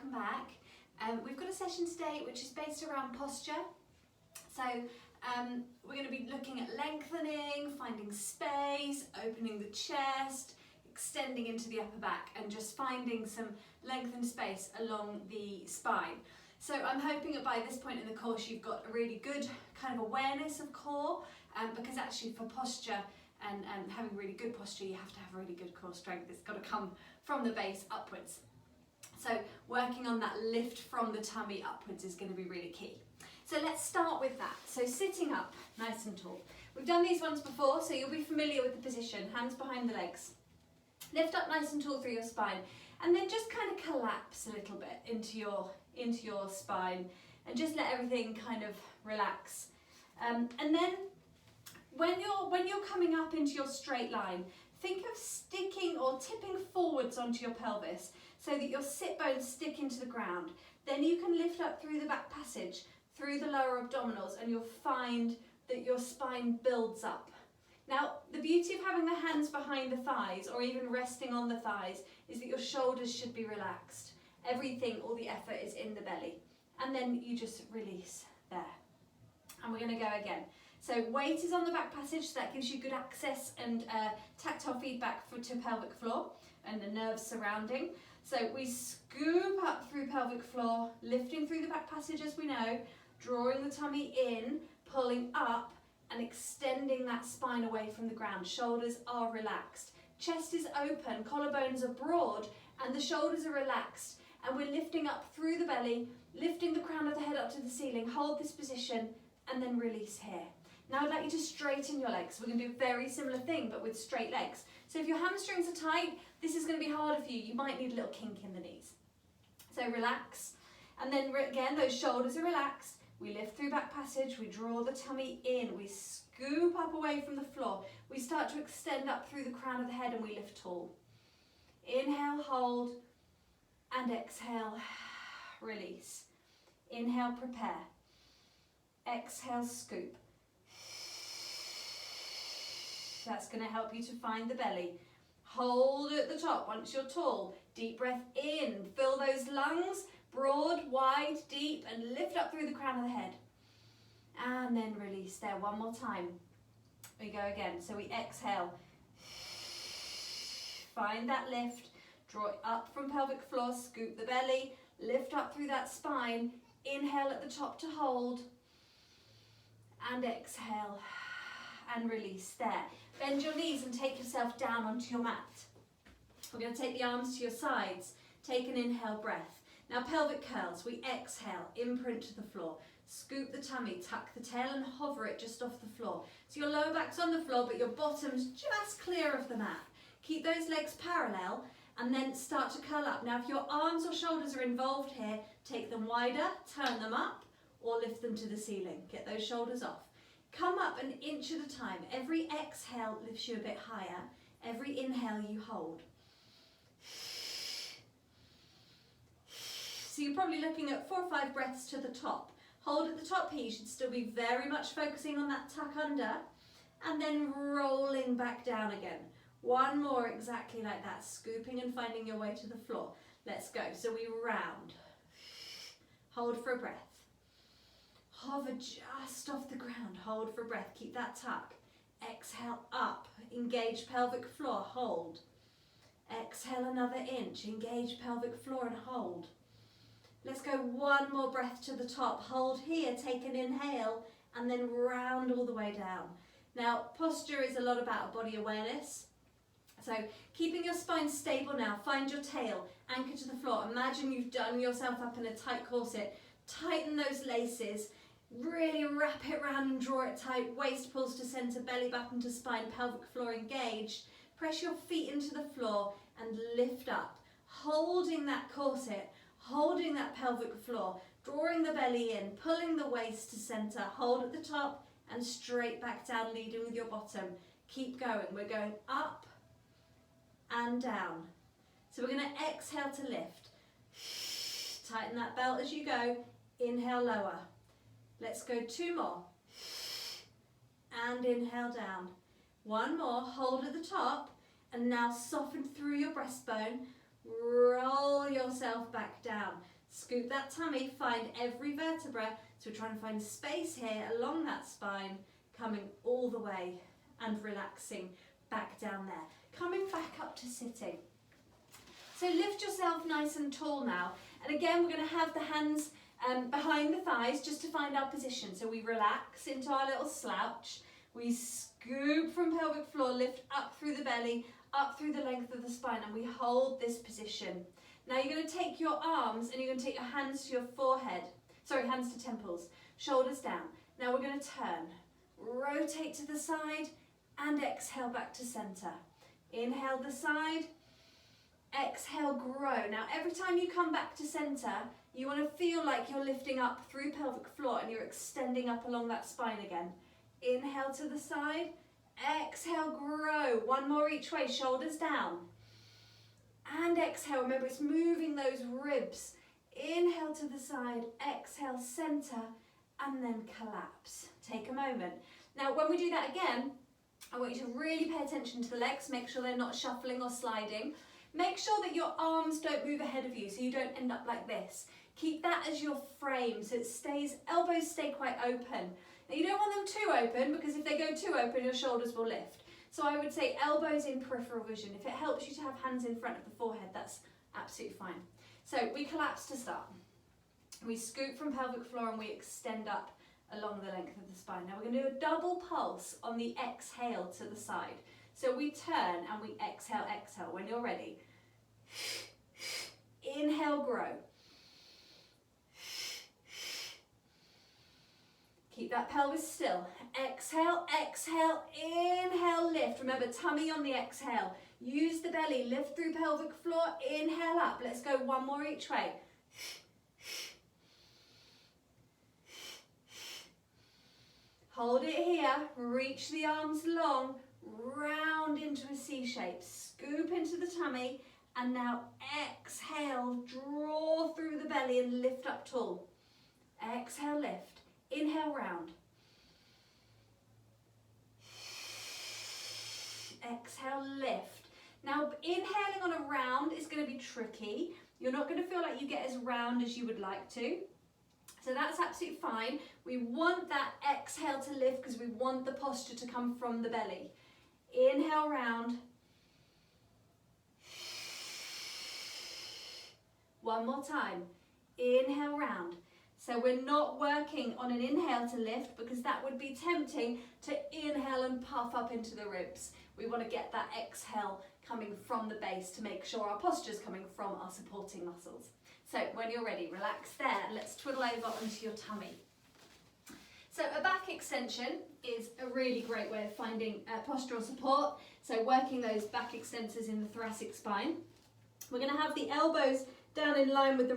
welcome back. We've got a session today which is based around posture. So we're going to be looking at lengthening, finding space, opening the chest, extending into the upper back and just finding some lengthened space along the spine. So I'm hoping that by this point in the course you've got a really good kind of awareness of core, because actually for posture and having really good posture you have to have really good core strength. It's got to come from the base upwards. So working on that lift from the tummy upwards is going to be really key. So let's start with that. So sitting up nice and tall. We've done these ones before, so you'll be familiar with the position. Hands behind the legs. Lift up nice and tall through your spine, and then just kind of collapse a little bit into your spine, and just let everything kind of relax. And then when you're coming up into your straight line, think of sticking or tipping forwards onto your pelvis so that your sit bones stick into the ground. Then you can lift up through the back passage, through the lower abdominals, and you'll find that your spine builds up. Now, the beauty of having the hands behind the thighs or even resting on the thighs is that your shoulders should be relaxed. Everything, all the effort is in the belly. And then you just release there. And we're going to go again. So weight is on the back passage, so that gives you good access and tactile feedback to pelvic floor and the nerves surrounding. So we scoop up through pelvic floor, lifting through the back passage as we know, drawing the tummy in, pulling up and extending that spine away from the ground. Shoulders are relaxed. Chest is open, collarbones are broad and the shoulders are relaxed. And we're lifting up through the belly, lifting the crown of the head up to the ceiling. Hold this position and then release here. Now I'd like you to straighten your legs. We're going to do a very similar thing but with straight legs. So if your hamstrings are tight, this is going to be harder for you. You might need a little kink in the knees. So relax. And then again, those shoulders are relaxed. We lift through back passage. We draw the tummy in. We scoop up away from the floor. We start to extend up through the crown of the head and we lift tall. Inhale, hold. And exhale, release. Inhale, prepare. Exhale, scoop. That's going to help you to find the belly. Hold at the top once you're tall. Deep breath in. Fill those lungs, broad, wide, deep, and lift up through the crown of the head. And then release there one more time. We go again. So we exhale. Find that lift. Draw it up from pelvic floor. Scoop the belly. Lift up through that spine. Inhale at the top to hold. And exhale. And release there. Bend your knees and take yourself down onto your mat. We're going to take the arms to your sides. Take an inhale breath. Now pelvic curls. We exhale, imprint to the floor. Scoop the tummy, tuck the tail and hover it just off the floor. So your lower back's on the floor but your bottom's just clear of the mat. Keep those legs parallel and then start to curl up. Now if your arms or shoulders are involved here, take them wider, turn them up or lift them to the ceiling. Get those shoulders off. Come up an inch at a time. Every exhale lifts you a bit higher. Every inhale you hold. So you're probably looking at 4 or 5 breaths to the top. Hold at the top here. You should still be very much focusing on that tuck under and then rolling back down again. One more exactly like that. Scooping and finding your way to the floor. Let's go. So we round. Hold for a breath. Hover just off the ground, hold for breath, keep that tuck. Exhale up, engage pelvic floor, hold. Exhale another inch, engage pelvic floor and hold. Let's go one more breath to the top, hold here, take an inhale and then round all the way down. Now posture is a lot about body awareness. So keeping your spine stable now, find your tail, anchor to the floor. Imagine you've done yourself up in a tight corset, tighten those laces. Really wrap it round and draw it tight. Waist pulls to center, belly button to spine, pelvic floor engaged. Press your feet into the floor and lift up. Holding that corset, holding that pelvic floor, drawing the belly in, pulling the waist to center. Hold at the top and straight back down, leading with your bottom. Keep going. We're going up and down. So we're going to exhale to lift. Tighten that belt as you go. Inhale, lower. Let's go 2 more. And inhale down. 1 more, hold at the top. And now soften through your breastbone. Roll yourself back down. Scoop that tummy, find every vertebra. So we're trying to find space here along that spine, coming all the way and relaxing back down there. Coming back up to sitting. So lift yourself nice and tall now. And again, we're going to have the hands behind the thighs just to find our position. So we relax into our little slouch. We scoop from pelvic floor, lift up through the belly, up through the length of the spine, and we hold this position. Now you're going to take your arms and you're going to take your hands to your forehead. Sorry, hands to temples, shoulders down. Now we're going to turn, rotate to the side and exhale back to center. Inhale the side, exhale, grow. Now every time you come back to center, you want to feel like you're lifting up through pelvic floor and you're extending up along that spine again. Inhale to the side, exhale, grow. One more each way, shoulders down. And exhale, remember it's moving those ribs. Inhale to the side, exhale, center, and then collapse. Take a moment. Now when we do that again, I want you to really pay attention to the legs, make sure they're not shuffling or sliding. Make sure that your arms don't move ahead of you so you don't end up like this. Keep that as your frame so it stays, elbows stay quite open. Now you don't want them too open because if they go too open, your shoulders will lift. So I would say elbows in peripheral vision. If it helps you to have hands in front of the forehead, that's absolutely fine. So we collapse to start. We scoop from pelvic floor and we extend up along the length of the spine. Now we're going to do a double pulse on the exhale to the side. So we turn and we exhale, exhale. When you're ready, inhale, grow. Keep that pelvis still. Exhale, exhale, inhale, lift. Remember, tummy on the exhale. Use the belly, lift through pelvic floor, inhale up. Let's go one more each way. Hold it here, reach the arms long, round into a C shape, scoop into the tummy, and now exhale, draw through the belly and lift up tall. Exhale, lift. Inhale, round. Exhale, lift. Now, inhaling on a round is going to be tricky. You're not going to feel like you get as round as you would like to. So that's absolutely fine. We want that exhale to lift because we want the posture to come from the belly. Inhale, round. One more time. Inhale, round. So we're not working on an inhale to lift because that would be tempting to inhale and puff up into the ribs. We want to get that exhale coming from the base to make sure our posture is coming from our supporting muscles. So when you're ready, relax there. Let's twiddle over onto your tummy. So a back extension is a really great way of finding postural support. So working those back extensors in the thoracic spine. We're going to have the elbows down in line with the